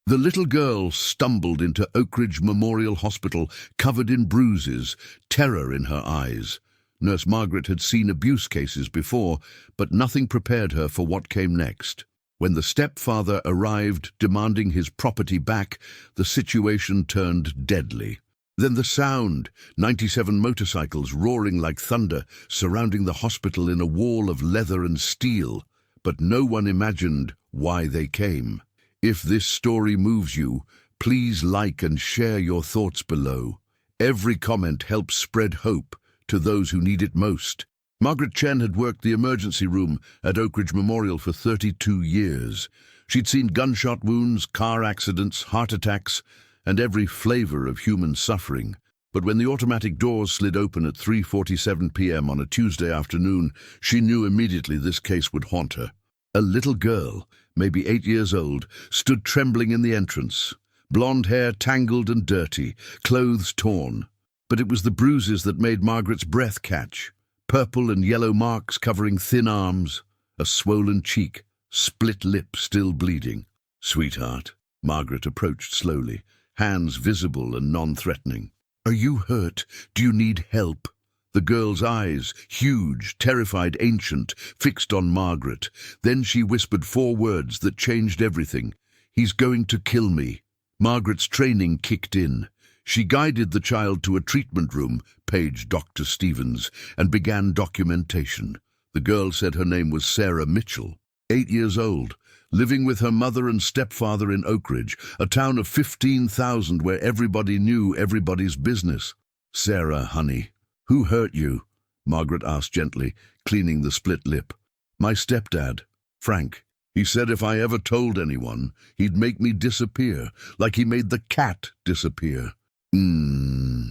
The little girl stumbled into Oak Ridge Memorial Hospital, covered in bruises, terror in her eyes. Nurse Margaret had seen abuse cases before, but nothing prepared her for what came next. When the stepfather arrived demanding his property back, the situation turned deadly. Then the sound, 97 motorcycles roaring like thunder, surrounding the hospital in a wall of leather and steel. But no one imagined why they came. If this story moves you, please like and share your thoughts below. Every comment helps spread hope to those who need it most. Margaret Chen had worked the emergency room at Oak Ridge Memorial for 32 years. She'd seen gunshot wounds, car accidents, heart attacks, and every flavor of human suffering. But when the automatic doors slid open at 3:47 p.m. on a Tuesday afternoon, she knew immediately this case would haunt her. A little girl, maybe 8 years old, stood trembling in the entrance. Blonde hair tangled and dirty, clothes torn. But it was the bruises that made Margaret's breath catch. Purple and yellow marks covering thin arms, a swollen cheek, split lip still bleeding. "Sweetheart," Margaret approached slowly, hands visible and non-threatening. "Are you hurt? Do you need help?" The girl's eyes, huge, terrified, ancient, fixed on Margaret. Then she whispered 4 words that changed everything. "He's going to kill me." Margaret's training kicked in. She guided the child to a treatment room, paged Dr. Stevens, and began documentation. The girl said her name was Sarah Mitchell, 8 years old, living with her mother and stepfather in Oak Ridge, a town of 15,000 where everybody knew everybody's business. "Sarah, honey, who hurt you?" Margaret asked gently, cleaning the split lip. "My stepdad, Frank. He said if I ever told anyone, he'd make me disappear, like he made the cat disappear."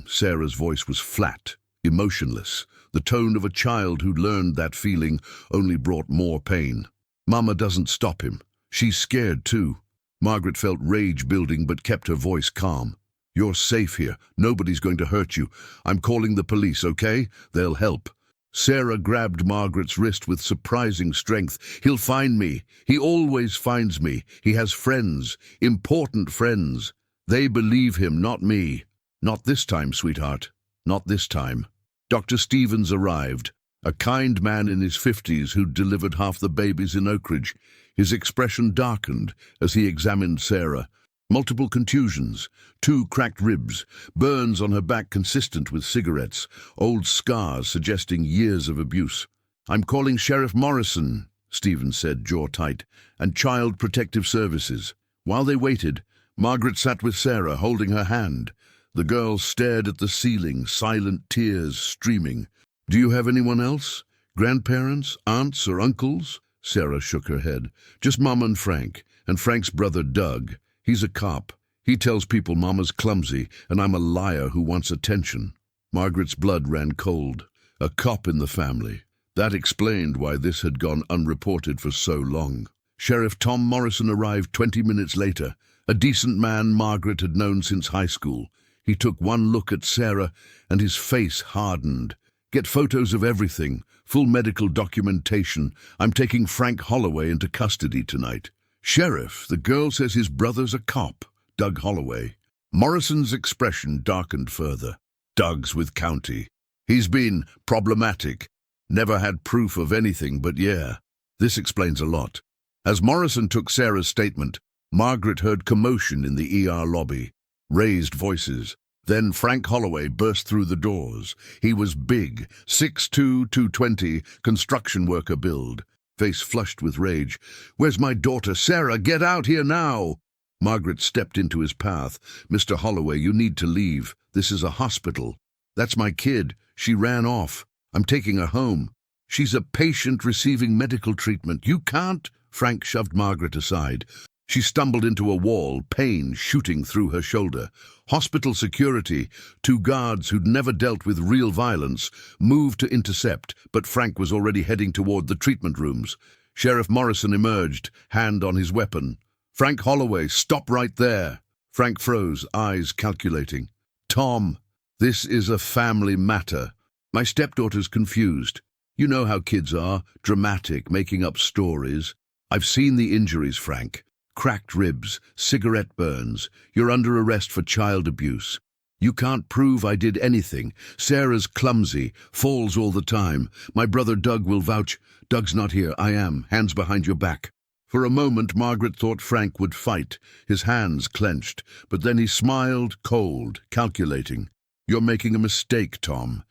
Sarah's voice was flat, emotionless. The tone of a child who'd learned that feeling only brought more pain. "Mama doesn't stop him. She's scared too." Margaret felt rage building but kept her voice calm. "You're safe here. Nobody's going to hurt you. I'm calling the police, okay? They'll help." Sarah grabbed Margaret's wrist with surprising strength. "He'll find me. He always finds me. He has friends, important friends. They believe him, not me." "Not this time, sweetheart. Not this time." Dr. Stevens arrived, a kind man in his 50s who'd delivered half the babies in Oak Ridge. His expression darkened as he examined Sarah. Multiple contusions, 2 cracked ribs, burns on her back consistent with cigarettes, old scars suggesting years of abuse. "I'm calling Sheriff Morrison," Stevens said, jaw tight, "and Child Protective Services." While they waited, Margaret sat with Sarah, holding her hand. The girl stared at the ceiling, silent tears streaming. "Do you have anyone else? Grandparents, aunts or uncles?" Sarah shook her head. "Just Mom and Frank's brother Doug. He's a cop. He tells people Mama's clumsy, and I'm a liar who wants attention." Margaret's blood ran cold. A cop in the family. That explained why this had gone unreported for so long. Sheriff Tom Morrison arrived 20 minutes later, a decent man Margaret had known since high school. He took one look at Sarah, and his face hardened. "Get photos of everything, full medical documentation. I'm taking Frank Holloway into custody tonight." "Sheriff, the girl says his brother's a cop, Doug Holloway." Morrison's expression darkened further. "Doug's with county. He's been problematic. Never had proof of anything, but yeah. This explains a lot." As Morrison took Sarah's statement, Margaret heard commotion in the ER lobby. Raised voices. Then Frank Holloway burst through the doors. He was big, 6'2", 220, construction worker build. Face flushed with rage. "Where's my daughter? Sarah, get out here now!" Margaret stepped into his path. "Mr. Holloway, you need to leave. This is a hospital." "That's my kid. She ran off. I'm taking her home." "She's a patient receiving medical treatment. You can't—" Frank shoved Margaret aside. She stumbled into a wall, pain shooting through her shoulder. Hospital security, 2 guards who'd never dealt with real violence, moved to intercept, but Frank was already heading toward the treatment rooms. Sheriff Morrison emerged, hand on his weapon. "Frank Holloway, stop right there." Frank froze, eyes calculating. "Tom, this is a family matter. My stepdaughter's confused. You know how kids are, dramatic, making up stories. I've seen the injuries, Frank. Cracked ribs, cigarette burns. You're under arrest for child abuse. You can't prove I did anything. Sarah's clumsy, falls all the time. My brother Doug will vouch. Doug's not here. I am. Hands behind your back. For a moment, Margaret thought Frank would fight, his hands clenched, but then he smiled, cold, calculating. You're making a mistake, Tom.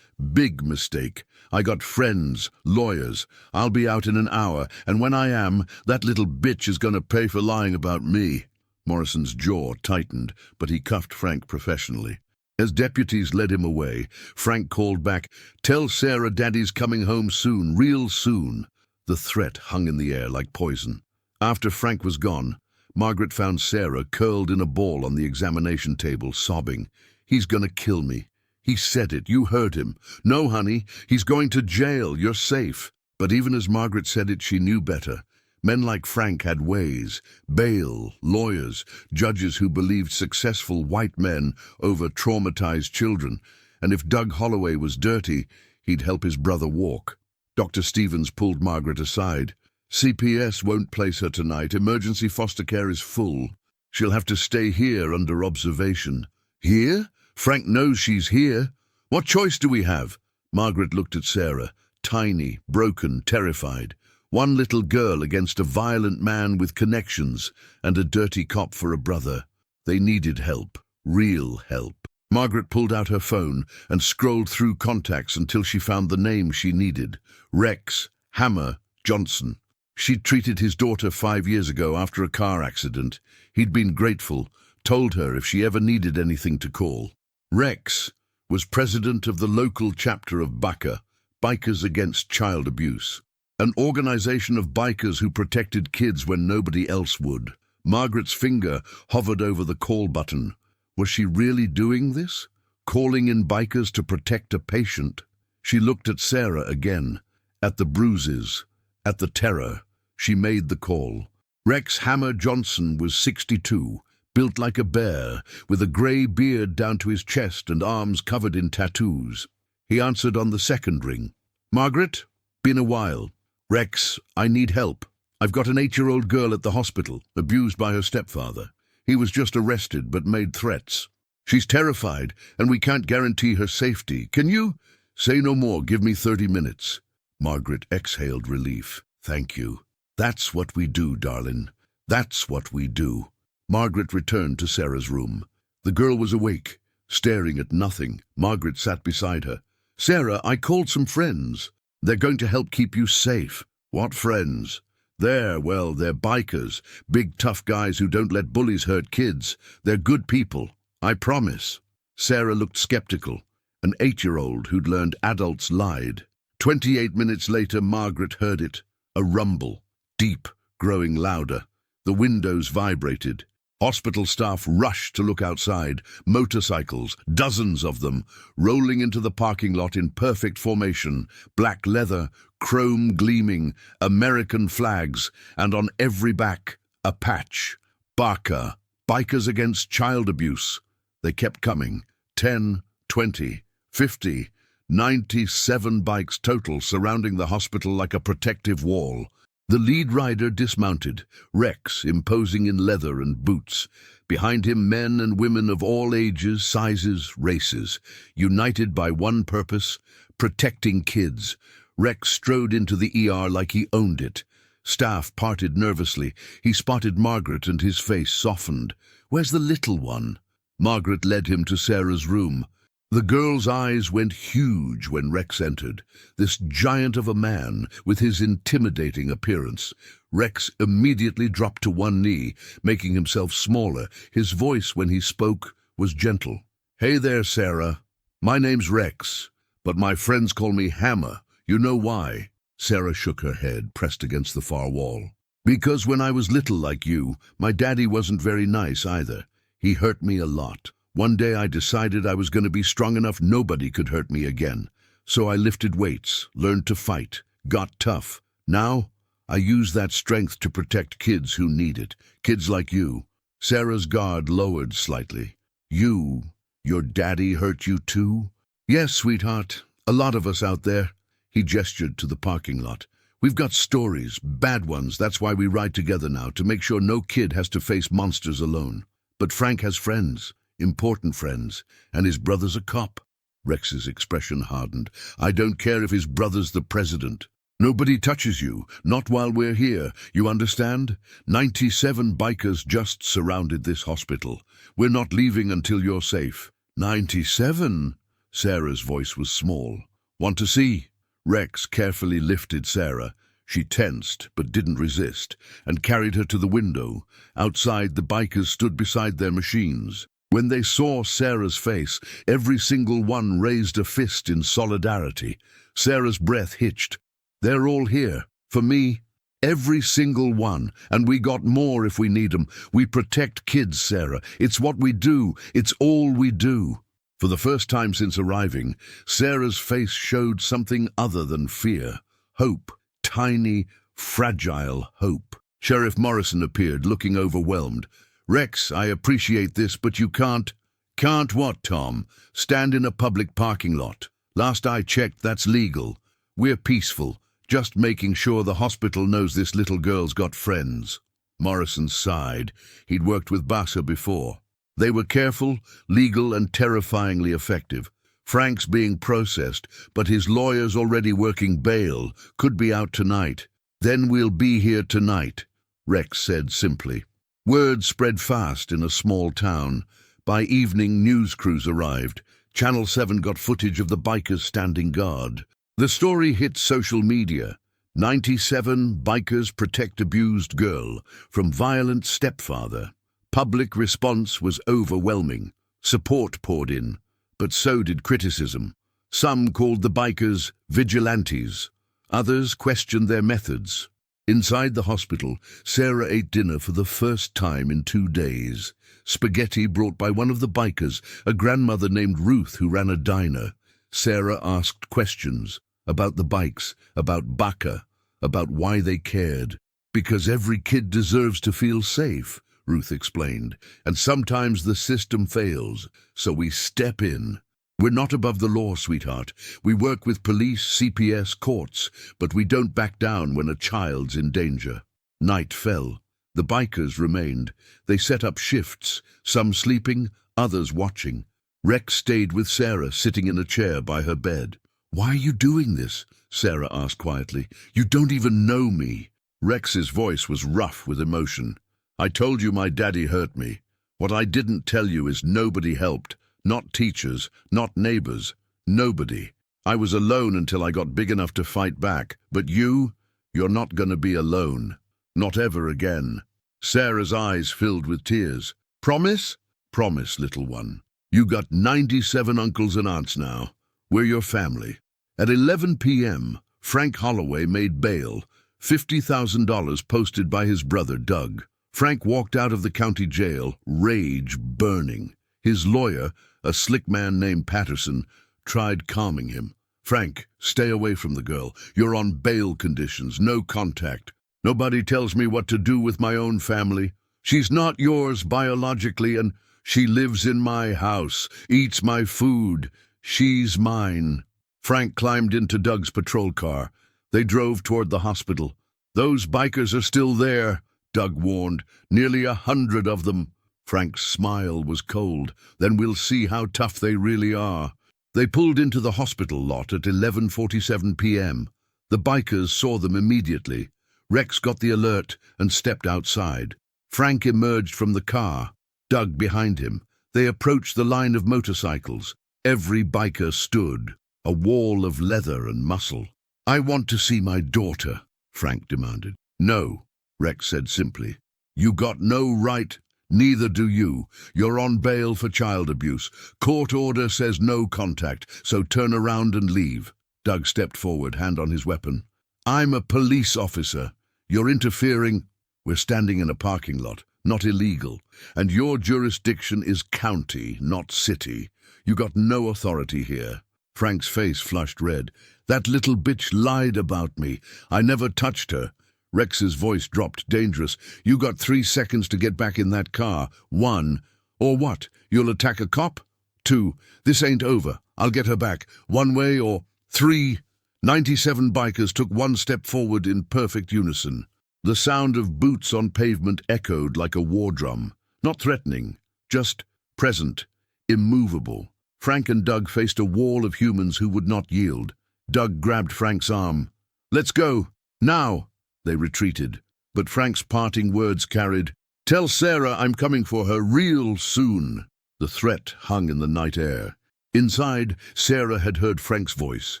Big mistake. I got friends, lawyers. I'll be out in an hour, and when I am, that little bitch is going to pay for lying about me. Morrison's jaw tightened, but he cuffed Frank professionally. As deputies led him away, Frank called back, "Tell Sarah Daddy's coming home soon, real soon." The threat hung in the air like poison. After Frank was gone, Margaret found Sarah curled in a ball on the examination table, sobbing. "He's gonna kill me. He said it. You heard him. No, honey, he's going to jail. You're safe." But even as Margaret said it, she knew better. Men like Frank had ways, bail, lawyers, judges who believed successful white men over traumatized children, and if Doug Holloway was dirty, he'd help his brother walk. Dr. Stevens pulled Margaret aside. "CPS won't place her tonight. Emergency foster care is full. She'll have to stay here under observation." "Here? Frank knows she's here. What choice do we have?" Margaret looked at Sarah, tiny, broken, terrified. One little girl against a violent man with connections and a dirty cop for a brother. They needed help, real help. Margaret pulled out her phone and scrolled through contacts until she found the name she needed. Rex Hammer Johnson. She'd treated his daughter 5 years ago after a car accident. He'd been grateful, told her if she ever needed anything to call. Rex was president of the local chapter of BACA, Bikers Against Child Abuse, an organization of bikers who protected kids when nobody else would. Margaret's finger hovered over the call button. Was she really doing this? Calling in bikers to protect a patient? She looked at Sarah again, at the bruises, at the terror. She made the call. Rex Hammer Johnson was 62, built like a bear, with a grey beard down to his chest and arms covered in tattoos. He answered on the second ring. "Margaret? Been a while. Rex, I need help. I've got an 8-year-old girl at the hospital, abused by her stepfather. He was just arrested but made threats. She's terrified, and we can't guarantee her safety. Can you?" "Say no more. Give me 30 minutes. Margaret exhaled relief. "Thank you. That's what we do, darling. That's what we do." Margaret returned to Sarah's room. The girl was awake, staring at nothing. Margaret sat beside her. "Sarah, I called some friends. They're going to help keep you safe." "What friends?" They're bikers, big tough guys who don't let bullies hurt kids. They're good people, I promise." Sarah looked skeptical. An 8-year-old who'd learned adults lied. 28 minutes later, Margaret heard it. A rumble, deep, growing louder. The windows vibrated. Hospital staff rushed to look outside. Motorcycles, dozens of them, rolling into the parking lot in perfect formation. Black leather, chrome gleaming, American flags, and on every back, a patch. BACA, Bikers Against Child Abuse. They kept coming. 10, 20, 50, 97 bikes total surrounding the hospital like a protective wall. The lead rider dismounted, Rex imposing in leather and boots. Behind him, men and women of all ages, sizes, races, united by one purpose, protecting kids. Rex strode into the ER like he owned it. Staff parted nervously. He spotted Margaret and his face softened. "Where's the little one?" Margaret led him to Sarah's room. The girl's eyes went huge when Rex entered, this giant of a man with his intimidating appearance. Rex immediately dropped to one knee, making himself smaller. His voice, when he spoke, was gentle. "Hey there, Sarah. My name's Rex, but my friends call me Hammer. You know why?" Sarah shook her head, pressed against the far wall. "Because when I was little like you, my daddy wasn't very nice either. He hurt me a lot. One day I decided I was going to be strong enough nobody could hurt me again. So I lifted weights, learned to fight, got tough. Now, I use that strength to protect kids who need it. Kids like you." Sarah's guard lowered slightly. Your daddy hurt you too?" "Yes, sweetheart. A lot of us out there." He gestured to the parking lot. We've got stories, bad ones. That's why we ride together now, to make sure no kid has to face monsters alone. But Frank has friends, important friends, and his brother's a cop. Rex's expression hardened. I don't care if his brother's the president. Nobody touches you, not while we're here, you understand? 97 bikers just surrounded this hospital. We're not leaving until you're safe. 97? Sarah's voice was small. Want to see? Rex carefully lifted Sarah. She tensed, but didn't resist, and carried her to the window. Outside, the bikers stood beside their machines. When they saw Sarah's face, every single one raised a fist in solidarity. Sarah's breath hitched. They're all here. For me, every single one. And we got more if we need 'em. We protect kids, Sarah. It's what we do. It's all we do. For the first time since arriving, Sarah's face showed something other than fear. Hope. Tiny, fragile hope. Sheriff Morrison appeared, looking overwhelmed. Rex, I appreciate this, but you can't... Can't what, Tom? Stand in a public parking lot. Last I checked, that's legal. We're peaceful, just making sure the hospital knows this little girl's got friends. Morrison sighed. He'd worked with Bassa before. They were careful, legal, and terrifyingly effective. Frank's being processed, but his lawyer's already working bail, could be out tonight. Then we'll be here tonight, Rex said simply. Word spread fast in a small town. By evening, news crews arrived. Channel 7 got footage of the bikers standing guard. The story hit social media. 97 bikers protect abused girl from violent stepfather. Public response was overwhelming. Support poured in, but so did criticism. Some called the bikers vigilantes. Others questioned their methods. Inside the hospital, Sarah ate dinner for the first time in 2 days. Spaghetti brought by one of the bikers, a grandmother named Ruth who ran a diner. Sarah asked questions about the bikes, about Baka, about why they cared. Because every kid deserves to feel safe, Ruth explained, and sometimes the system fails, so we step in. We're not above the law, sweetheart. We work with police, CPS, courts, but we don't back down when a child's in danger. Night fell. The bikers remained. They set up shifts, some sleeping, others watching. Rex stayed with Sarah, sitting in a chair by her bed. Why are you doing this? Sarah asked quietly. You don't even know me. Rex's voice was rough with emotion. I told you my daddy hurt me. What I didn't tell you is nobody helped. Not teachers, not neighbors, nobody. I was alone until I got big enough to fight back. But you're not going to be alone. Not ever again. Sarah's eyes filled with tears. Promise? Promise, little one. You got 97 uncles and aunts now. We're your family. At 11 p.m., Frank Holloway made bail, $50,000 posted by his brother, Doug. Frank walked out of the county jail, rage burning. His lawyer, a slick man named Patterson, tried calming him. Frank, stay away from the girl. You're on bail conditions, no contact. Nobody tells me what to do with my own family. She's not yours biologically, and she lives in my house, eats my food. She's mine. Frank climbed into Doug's patrol car. They drove toward the hospital. Those bikers are still there, Doug warned. Nearly 100 of them. Frank's smile was cold. Then we'll see how tough they really are. They pulled into the hospital lot at 11:47 p.m. The bikers saw them immediately. Rex got the alert and stepped outside. Frank emerged from the car, Doug behind him. They approached the line of motorcycles. Every biker stood, a wall of leather and muscle. I want to see my daughter, Frank demanded. No, Rex said simply. You got no right. Neither do you. You're on bail for child abuse. Court order says no contact, so turn around and leave. Doug stepped forward, hand on his weapon. I'm a police officer. You're interfering. We're standing in a parking lot, not illegal. And your jurisdiction is county, not city. You got no authority here. Frank's face flushed red. That little bitch lied about me. I never touched her. Rex's voice dropped, dangerous. You got 3 seconds to get back in that car. 1. Or what? You'll attack a cop? 2. This ain't over. I'll get her back. 1 way or 3. 97 bikers took one step forward in perfect unison. The sound of boots on pavement echoed like a war drum, not threatening, just present, immovable. Frank and Doug faced a wall of humans who would not yield. Doug grabbed Frank's arm. "Let's go, now!" They retreated, but Frank's parting words carried, "Tell Sarah I'm coming for her real soon." The threat hung in the night air. Inside, Sarah had heard Frank's voice.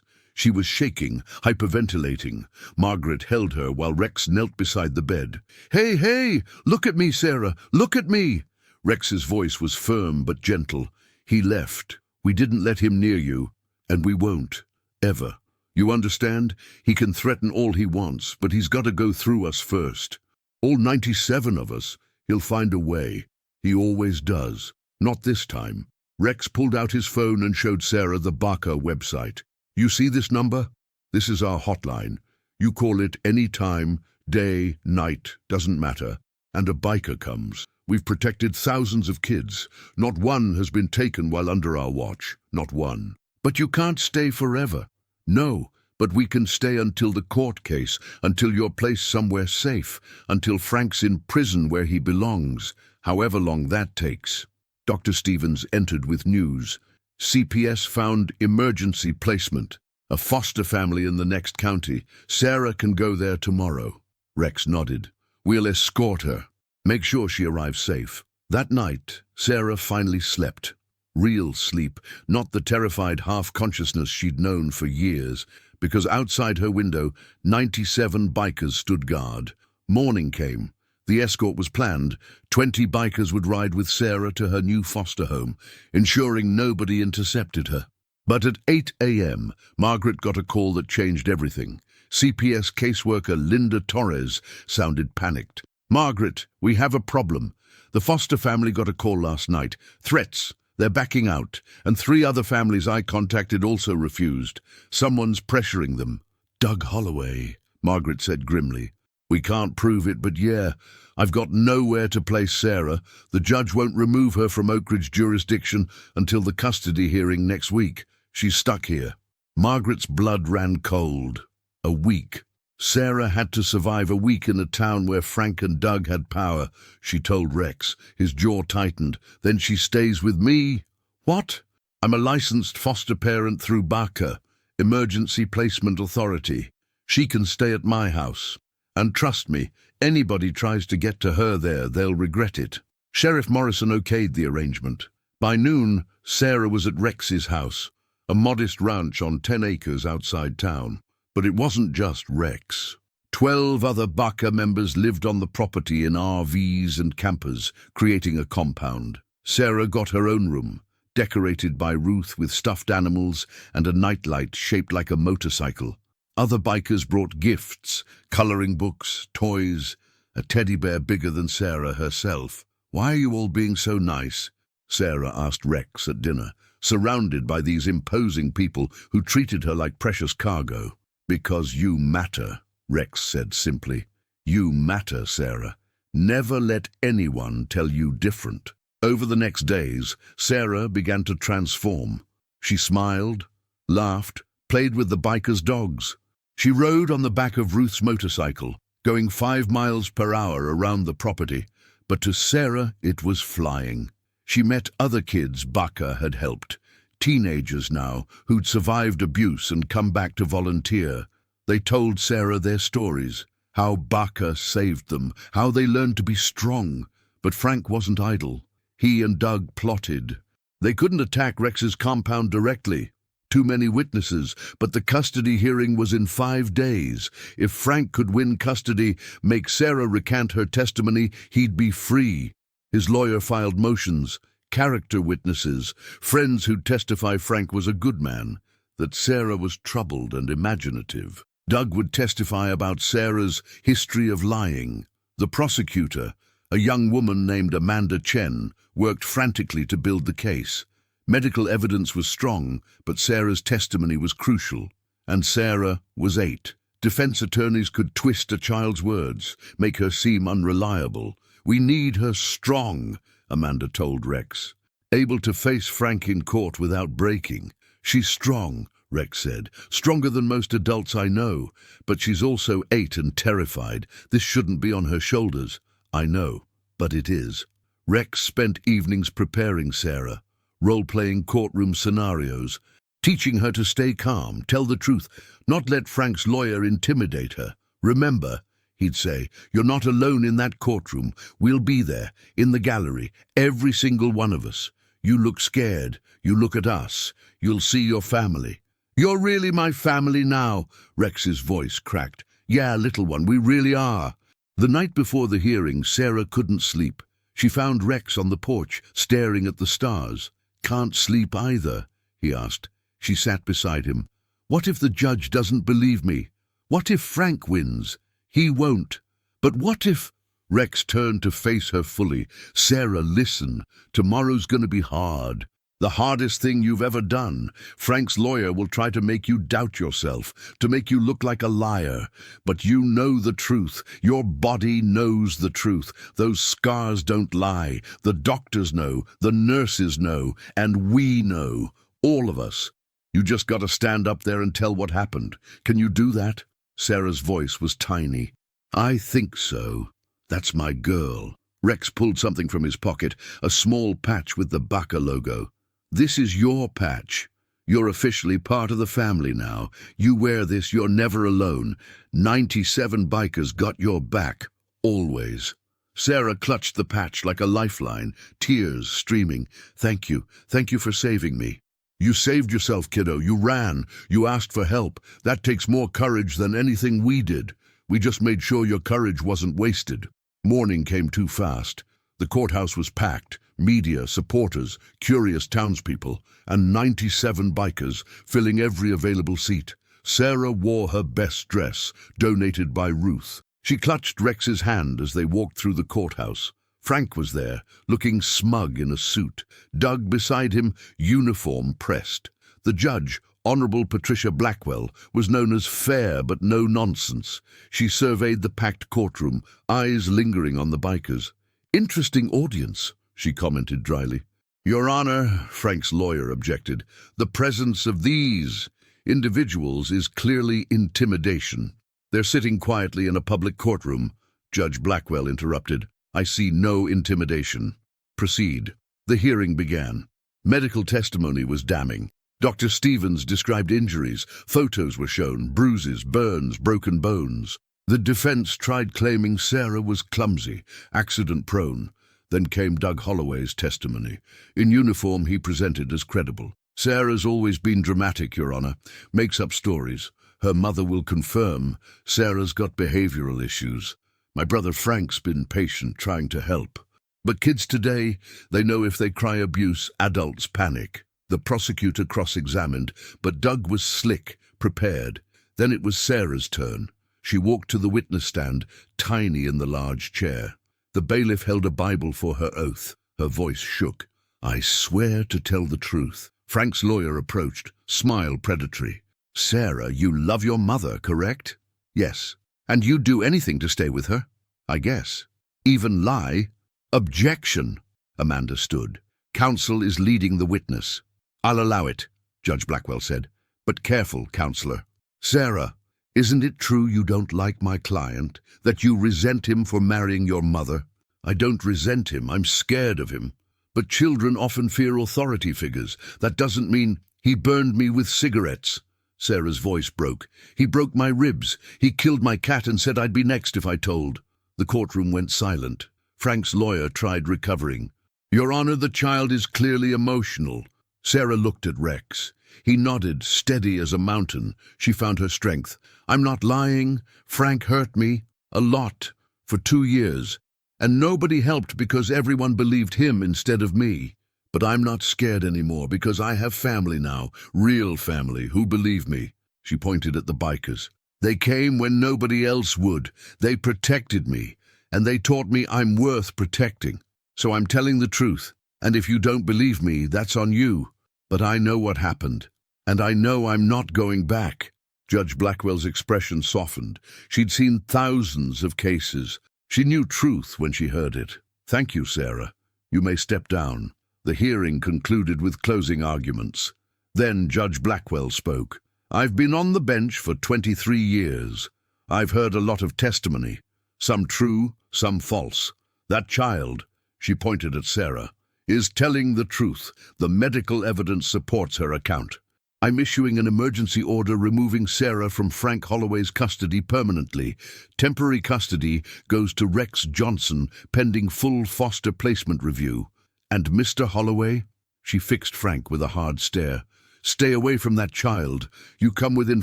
She was shaking, hyperventilating. Margaret held her while Rex knelt beside the bed. "Hey, hey! Look at me, Sarah! Look at me!" Rex's voice was firm but gentle. "He left. We didn't let him near you, and we won't, ever. You understand? He can threaten all he wants, but he's got to go through us first. All 97 of us. He'll find a way. He always does. Not this time." Rex pulled out his phone and showed Sarah the Barker website. "You see this number? This is our hotline. You call it any time, day, night, doesn't matter. And a biker comes. We've protected thousands of kids. Not one has been taken while under our watch. Not one. But you can't stay forever." "No, but we can stay until the court case, until you're placed somewhere safe, until Frank's in prison where he belongs, however long that takes." Dr. Stevens entered with news. CPS found emergency placement. A foster family in the next county. Sarah can go there tomorrow. Rex nodded. "We'll escort her. Make sure she arrives safe." That night, Sarah finally slept. Real sleep, not the terrified half-consciousness she'd known for years, because outside her window, 97 bikers stood guard. Morning came. The escort was planned. 20 bikers would ride with Sarah to her new foster home, ensuring nobody intercepted her. But at 8 a.m., Margaret got a call that changed everything. CPS caseworker Linda Torres sounded panicked. "Margaret, we have a problem. The foster family got a call last night. Threats. They're backing out, and 3 other families I contacted also refused. Someone's pressuring them." "Doug Holloway," Margaret said grimly. "We can't prove it, but yeah, I've got nowhere to place Sarah. The judge won't remove her from Oak Ridge jurisdiction until the custody hearing next week. She's stuck here." Margaret's blood ran cold. A week. Sarah had to survive a week in a town where Frank and Doug had power, she told Rex. His jaw tightened. "Then she stays with me?" "What?" "I'm a licensed foster parent through Barker, Emergency Placement Authority. She can stay at my house. And trust me, anybody tries to get to her there, they'll regret it." Sheriff Morrison okayed the arrangement. By noon, Sarah was at Rex's house, a modest ranch on 10 acres outside town. But it wasn't just Rex. 12 other Barker members lived on the property in RVs and campers, creating a compound. Sarah got her own room, decorated by Ruth with stuffed animals and a nightlight shaped like a motorcycle. Other bikers brought gifts, coloring books, toys, a teddy bear bigger than Sarah herself. "Why are you all being so nice?" Sarah asked Rex at dinner, surrounded by these imposing people who treated her like precious cargo. "Because you matter," Rex said simply. "You matter, Sarah. Never let anyone tell you different." Over the next days, Sarah began to transform. She smiled, laughed, played with the bikers' dogs. She rode on the back of Ruth's motorcycle, going 5 miles per hour around the property, but to Sarah it was flying. She met other kids Barker had helped, teenagers now who'd survived abuse and come back to volunteer. They told Sarah their stories, how Barker saved them, how they learned to be strong. But Frank wasn't idle. He and Doug plotted. They couldn't attack Rex's compound directly. Too many witnesses, but the custody hearing was in 5 days. If Frank could win custody, make Sarah recant her testimony, he'd be free. His lawyer filed motions, character witnesses, friends who'd testify Frank was a good man, that Sarah was troubled and imaginative. Doug would testify about Sarah's history of lying. The prosecutor, a young woman named Amanda Chen, worked frantically to build the case. Medical evidence was strong, but Sarah's testimony was crucial. And Sarah was 8. Defense attorneys could twist a child's words, make her seem unreliable. "We need her strong," Amanda told Rex. "Able to face Frank in court without breaking. She's strong, Rex said. Stronger than most adults I know, but she's also 8 and terrified. This shouldn't be on her shoulders. I know, but it is. Rex spent evenings preparing Sarah, role-playing courtroom scenarios, teaching her to stay calm, tell the truth, not let Frank's lawyer intimidate her. Remember, he'd say, you're not alone in that courtroom. We'll be there, in the gallery, every single one of us. You look scared. You look at us. You'll see your family. You're really my family now, Rex's voice cracked. Yeah, little one, we really are. The night before the hearing, Sarah couldn't sleep. She found Rex on the porch, staring at the stars. Can't sleep either, he asked. She sat beside him. What if the judge doesn't believe me? What if Frank wins? He won't. But what if... Rex turned to face her fully. Sarah, listen. Tomorrow's going to be hard. The hardest thing you've ever done. Frank's lawyer will try to make you doubt yourself, to make you look like a liar. But you know the truth. Your body knows the truth. Those scars don't lie. The doctors know, the nurses know, and we know. All of us. You just got to stand up there and tell what happened. Can you do that? Sarah's voice was tiny. I think so. That's my girl. Rex pulled something from his pocket, a small patch with the Baca logo. This is your patch. You're officially part of the family now. You wear this, you're never alone. 97 bikers got your back, always. Sarah clutched the patch like a lifeline, tears streaming. Thank you for saving me. You saved yourself, kiddo. You ran. You asked for help. That takes more courage than anything we did. We just made sure your courage wasn't wasted. Morning came too fast. The courthouse was packed. Media, supporters, curious townspeople, and 97 bikers filling every available seat. Sarah wore her best dress, donated by Ruth. She clutched Rex's hand as they walked through the courthouse. Frank was there, looking smug in a suit. Doug beside him, uniform pressed. The judge, Honorable Patricia Blackwell, was known as fair but no nonsense. She surveyed the packed courtroom, eyes lingering on the bikers. Interesting audience, she commented dryly. Your Honor, Frank's lawyer objected, the presence of these individuals is clearly intimidation. They're sitting quietly in a public courtroom. Judge Blackwell interrupted. I see no intimidation. Proceed. The hearing began. Medical testimony was damning. Dr. Stevens described injuries. Photos were shown, bruises, burns, broken bones. The defense tried claiming Sarah was clumsy, accident-prone. Then came Doug Holloway's testimony. In uniform, he presented as credible. Sarah's always been dramatic, Your Honor. Makes up stories. Her mother will confirm Sarah's got behavioral issues. My brother Frank's been patient, trying to help. But kids today, they know if they cry abuse, adults panic. The prosecutor cross-examined, but Doug was slick, prepared. Then it was Sarah's turn. She walked to the witness stand, tiny in the large chair. The bailiff held a Bible for her oath. Her voice shook. I swear to tell the truth. Frank's lawyer approached, smile predatory. Sarah, you love your mother, correct? Yes. And you'd do anything to stay with her? I guess. Even lie? Objection. Amanda stood. Counsel is leading the witness. I'll allow it, Judge Blackwell said. But careful, counselor. Sarah, isn't it true you don't like my client, that you resent him for marrying your mother? I don't resent him, I'm scared of him. But children often fear authority figures. That doesn't mean he burned me with cigarettes. Sarah's voice broke. He broke my ribs. He killed my cat and said I'd be next if I told. The courtroom went silent. Frank's lawyer tried recovering. Your Honor, the child is clearly emotional. Sarah looked at Rex. He nodded, steady as a mountain. She found her strength. I'm not lying. Frank hurt me. A lot. For 2 years. And nobody helped because everyone believed him instead of me. But I'm not scared anymore because I have family now, real family, who believe me. She pointed at the bikers. They came when nobody else would. They protected me, and they taught me I'm worth protecting. So I'm telling the truth, and if you don't believe me, that's on you. But I know what happened, and I know I'm not going back. Judge Blackwell's expression softened. She'd seen thousands of cases. She knew truth when she heard it. Thank you, Sarah. You may step down. The hearing concluded with closing arguments. Then Judge Blackwell spoke. I've been on the bench for 23 years. I've heard a lot of testimony, some true, some false. That child," she pointed at Sarah, "is telling the truth. The medical evidence supports her account. I'm issuing an emergency order removing Sarah from Frank Holloway's custody permanently. Temporary custody goes to Rex Johnson pending full foster placement review. And Mr. Holloway?" She fixed Frank with a hard stare. "Stay away from that child. You come within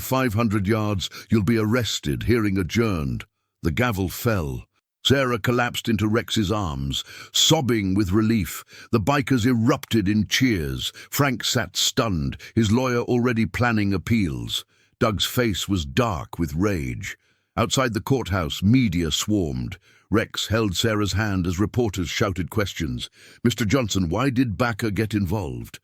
500 yards, you'll be arrested, hearing adjourned." The gavel fell. Sarah collapsed into Rex's arms, sobbing with relief. The bikers erupted in cheers. Frank sat stunned, his lawyer already planning appeals. Doug's face was dark with rage. Outside the courthouse, media swarmed. Rex held Sarah's hand as reporters shouted questions. "Mr. Johnson, why did Backer get involved?"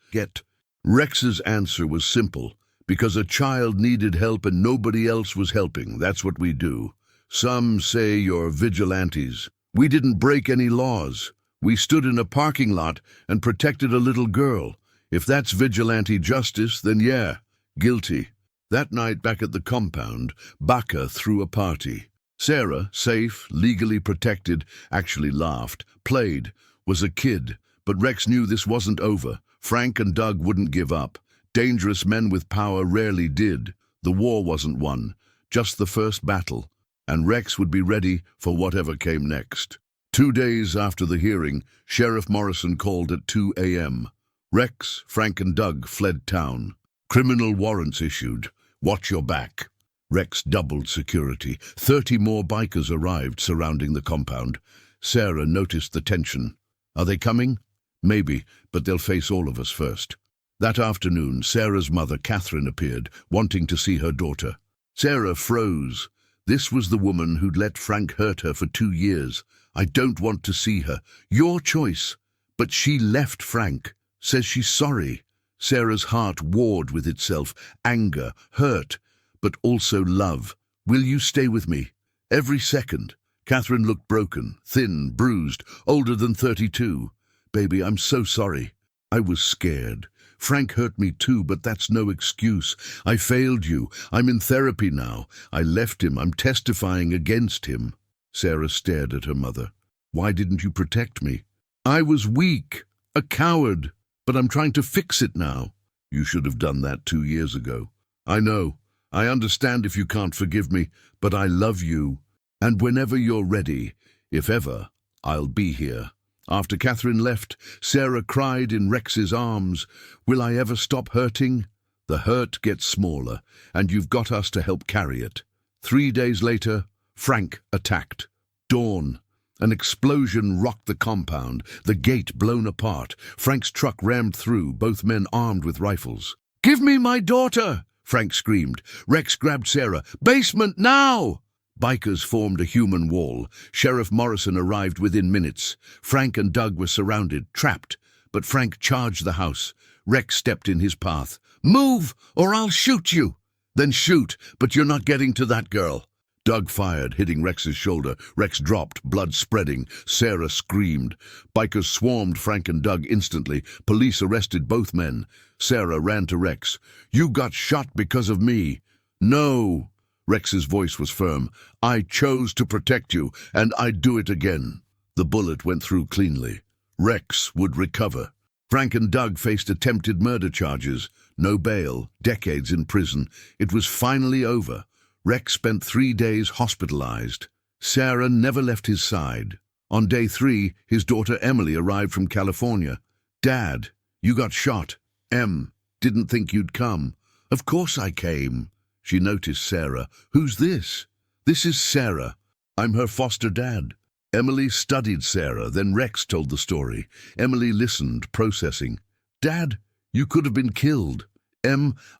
Rex's answer was simple. "Because a child needed help and nobody else was helping. That's what we do. Some say you're vigilantes. We didn't break any laws. We stood in a parking lot and protected a little girl. If that's vigilante justice, then yeah, guilty." That night back at the compound, Backer threw a party. Sarah, safe, legally protected, actually laughed, played, was a kid. But Rex knew this wasn't over. Frank and Doug wouldn't give up. Dangerous men with power rarely did. The war wasn't won, just the first battle. And Rex would be ready for whatever came next. 2 days after the hearing, Sheriff Morrison called at 2 a.m. Rex, Frank and Doug fled town. Criminal warrants issued. Watch your back. Rex doubled security. 30 more bikers arrived surrounding the compound. Sarah noticed the tension. Are they coming? Maybe, but they'll face all of us first. That afternoon, Sarah's mother, Catherine, appeared, wanting to see her daughter. Sarah froze. This was the woman who'd let Frank hurt her for 2 years. "I don't want to see her. Your choice." But she left Frank. Says she's sorry. Sarah's heart warred with itself. Anger, hurt, but also love. "Will you stay with me?" "Every second." Catherine looked broken, thin, bruised, older than 32. "Baby, I'm so sorry. I was scared. Frank hurt me too, but that's no excuse. I failed you. I'm in therapy now. I left him. I'm testifying against him." Sarah stared at her mother. "Why didn't you protect me?" "I was weak, a coward, but I'm trying to fix it now." "You should have done that 2 years ago." "I know. I understand if you can't forgive me, but I love you. And whenever you're ready, if ever, I'll be here." After Catherine left, Sarah cried in Rex's arms, "Will I ever stop hurting?" "The hurt gets smaller, and you've got us to help carry it." 3 days later, Frank attacked. Dawn. An explosion rocked the compound, the gate blown apart. Frank's truck rammed through, both men armed with rifles. "Give me my daughter!" Frank screamed. Rex grabbed Sarah. "Basement now!" Bikers formed a human wall. Sheriff Morrison arrived within minutes. Frank and Doug were surrounded, trapped, but Frank charged the house. Rex stepped in his path. "Move, or I'll shoot you!" "Then shoot, but you're not getting to that girl." Doug fired, hitting Rex's shoulder. Rex dropped, blood spreading. Sarah screamed. Bikers swarmed Frank and Doug instantly. Police arrested both men. Sarah ran to Rex. "You got shot because of me." "No." Rex's voice was firm. "I chose to protect you, and I'd do it again." The bullet went through cleanly. Rex would recover. Frank and Doug faced attempted murder charges. No bail, decades in prison. It was finally over. Rex spent 3 days hospitalized. Sarah never left his side. On day 3, his daughter Emily arrived from California. "Dad, you got shot. Didn't think you'd come." "Of course I came." She noticed Sarah. "Who's this?" "This is Sarah. I'm her foster dad." Emily studied Sarah, then Rex told the story. Emily listened, processing. "Dad, you could have been killed.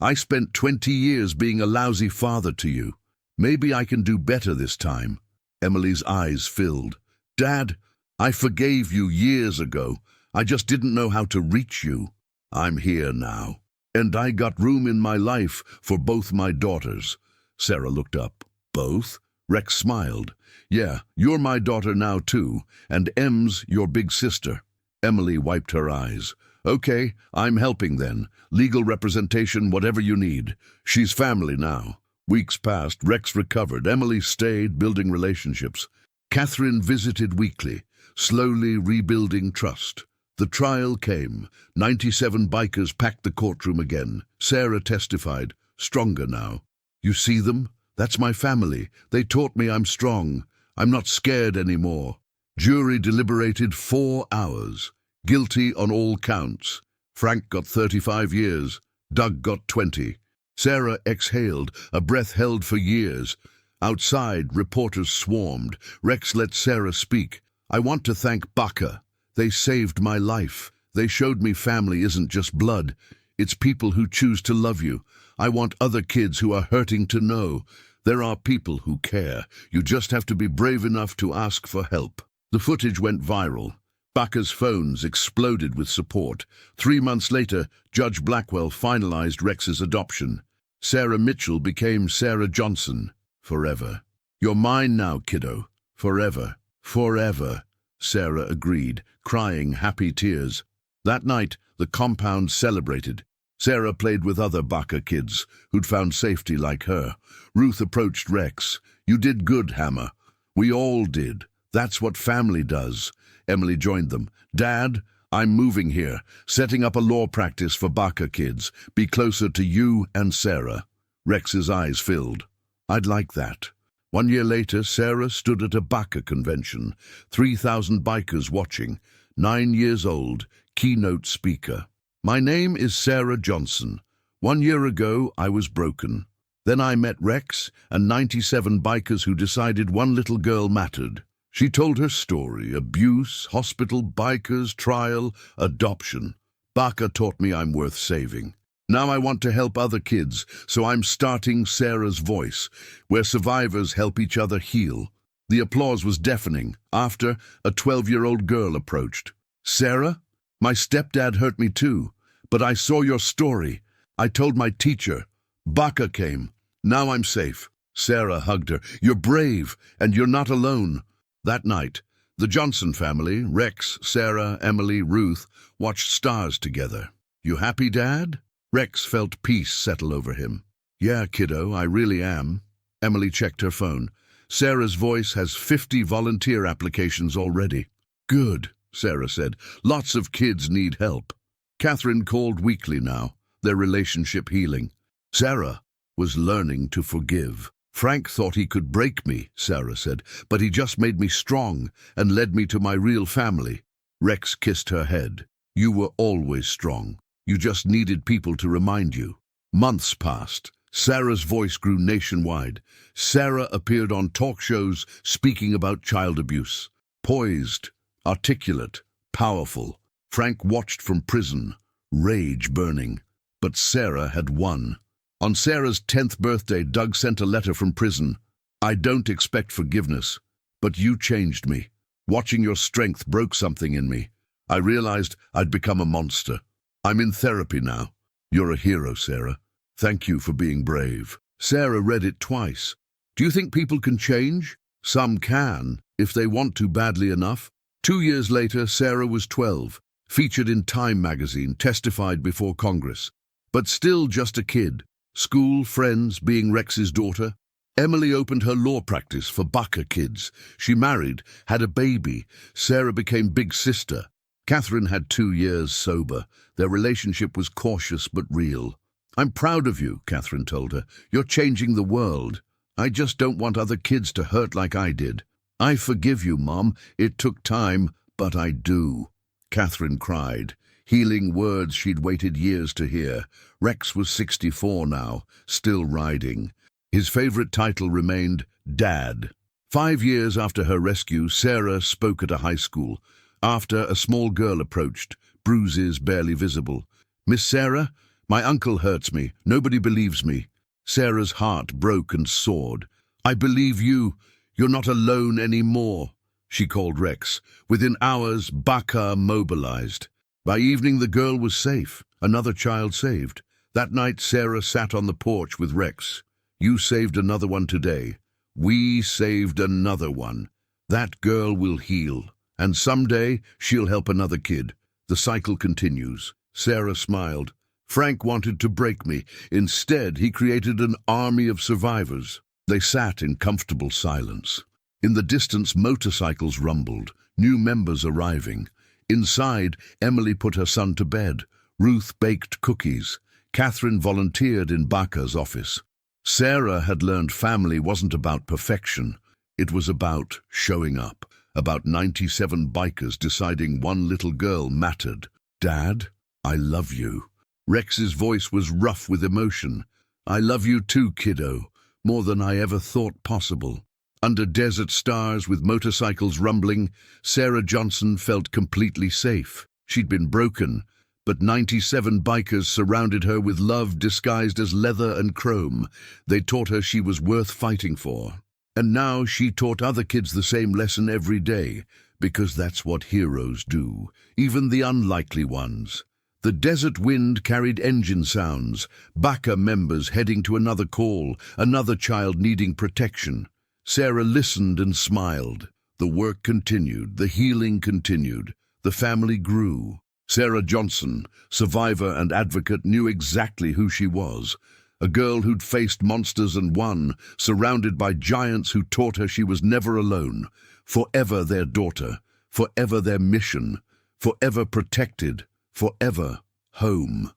I spent 20 years being a lousy father to you. Maybe I can do better this time." Emily's eyes filled. "Dad, I forgave you years ago. I just didn't know how to reach you. I'm here now. And I got room in my life for both my daughters." Sarah looked up. "Both?" Rex smiled. "Yeah, you're my daughter now too, and Em's your big sister." Emily wiped her eyes. Okay, I'm helping then. Legal representation, whatever you need. She's family now. Weeks passed, Rex recovered. Emily stayed, building relationships. Catherine visited weekly, slowly rebuilding trust. The trial came. 97 bikers packed the courtroom again. Sarah testified, stronger now. You see them? That's my family. They taught me I'm strong. I'm not scared anymore. Jury deliberated 4 hours. Guilty on all counts. Frank got 35 years. Doug got 20. Sarah exhaled, a breath held for years. Outside, reporters swarmed. Rex let Sarah speak. I want to thank Baka. They saved my life. They showed me family isn't just blood. It's people who choose to love you. I want other kids who are hurting to know. There are people who care. You just have to be brave enough to ask for help. The footage went viral. Baka's phones exploded with support. 3 months later, Judge Blackwell finalized Rex's adoption. Sarah Mitchell became Sarah Johnson. Forever. You're mine now, kiddo. Forever. Forever. Sarah agreed, crying happy tears. That night, the compound celebrated. Sarah played with other Baka kids who'd found safety like her. Ruth approached Rex. You did good, Hammer. We all did. That's what family does. Emily joined them. Dad, I'm moving here, setting up a law practice for Baka kids. Be closer to you and Sarah. Rex's eyes filled. I'd like that. 1 year later, Sarah stood at a Baka convention. 3,000 bikers watching. 9 years old, keynote speaker. My name is Sarah Johnson. 1 year ago, I was broken. Then I met Rex and 97 bikers who decided one little girl mattered. She told her story: abuse, hospital, bikers, trial, adoption. Baka taught me I'm worth saving. Now I want to help other kids, so I'm starting Sarah's Voice, where survivors help each other heal. The applause was deafening. After, a 12-year-old girl approached. Sarah, my stepdad hurt me too, but I saw your story. I told my teacher. Baka came. Now I'm safe. Sarah hugged her. You're brave, and you're not alone. That night, the Johnson family, Rex, Sarah, Emily, Ruth, watched stars together. You happy, Dad? Rex felt peace settle over him. Yeah, kiddo, I really am. Emily checked her phone. Sarah's Voice has 50 volunteer applications already. Good, Sarah said. Lots of kids need help. Catherine called weekly now, their relationship healing. Sarah was learning to forgive. Frank thought he could break me, Sarah said, but he just made me strong and led me to my real family. Rex kissed her head. You were always strong. You just needed people to remind you. Months passed. Sarah's Voice grew nationwide. Sarah appeared on talk shows speaking about child abuse. Poised, articulate, powerful. Frank watched from prison, rage burning. But Sarah had won. On Sarah's 10th birthday, Doug sent a letter from prison. I don't expect forgiveness, but you changed me. Watching your strength broke something in me. I realized I'd become a monster. I'm in therapy now. You're a hero, Sarah. Thank you for being brave. Sarah read it twice. Do you think people can change? Some can, if they want to badly enough. 2 years later, Sarah was 12, featured in Time magazine, testified before Congress. But still just a kid. School, friends, being Rex's daughter. Emily opened her law practice for Baka kids. She married, had a baby. Sarah became big sister. Catherine had 2 years sober. Their relationship was cautious but real. I'm proud of you, Catherine told her. You're changing the world. I just don't want other kids to hurt like I did. I forgive you, Mom. It took time, but I do. Catherine cried, healing words she'd waited years to hear. Rex was 64 now, still riding. His favorite title remained Dad. 5 years after her rescue, Sarah spoke at a high school. After, a small girl approached, bruises barely visible. Miss Sarah, my uncle hurts me. Nobody believes me. Sarah's heart broke and soared. I believe you. You're not alone anymore, she called Rex. Within hours, Baka mobilized. By evening, the girl was safe, another child saved. That night, Sarah sat on the porch with Rex. You saved another one today. We saved another one. That girl will heal, And someday she'll help another kid. The cycle continues. Sarah smiled. Frank wanted to break me. Instead, he created an army of survivors. They sat in comfortable silence. In the distance, motorcycles rumbled, new members arriving. Inside, Emily put her son to bed. Ruth baked cookies. Catherine volunteered in Baca's office. Sarah had learned family wasn't about perfection. It was about showing up. About 97 bikers deciding one little girl mattered. Dad, I love you. Rex's voice was rough with emotion. I love you too, kiddo, more than I ever thought possible. Under desert stars with motorcycles rumbling, Sarah Johnson felt completely safe. She'd been broken, but 97 bikers surrounded her with love disguised as leather and chrome. They taught her she was worth fighting for. And now she taught other kids the same lesson every day, because that's what heroes do, even the unlikely ones. The desert wind carried engine sounds, Baca members heading to another call, another child needing protection. Sarah listened and smiled. The work continued, the healing continued, the family grew. Sarah Johnson, survivor and advocate, knew exactly who she was. A girl who'd faced monsters and won, surrounded by giants who taught her she was never alone. Forever their daughter, forever their mission, forever protected, forever home.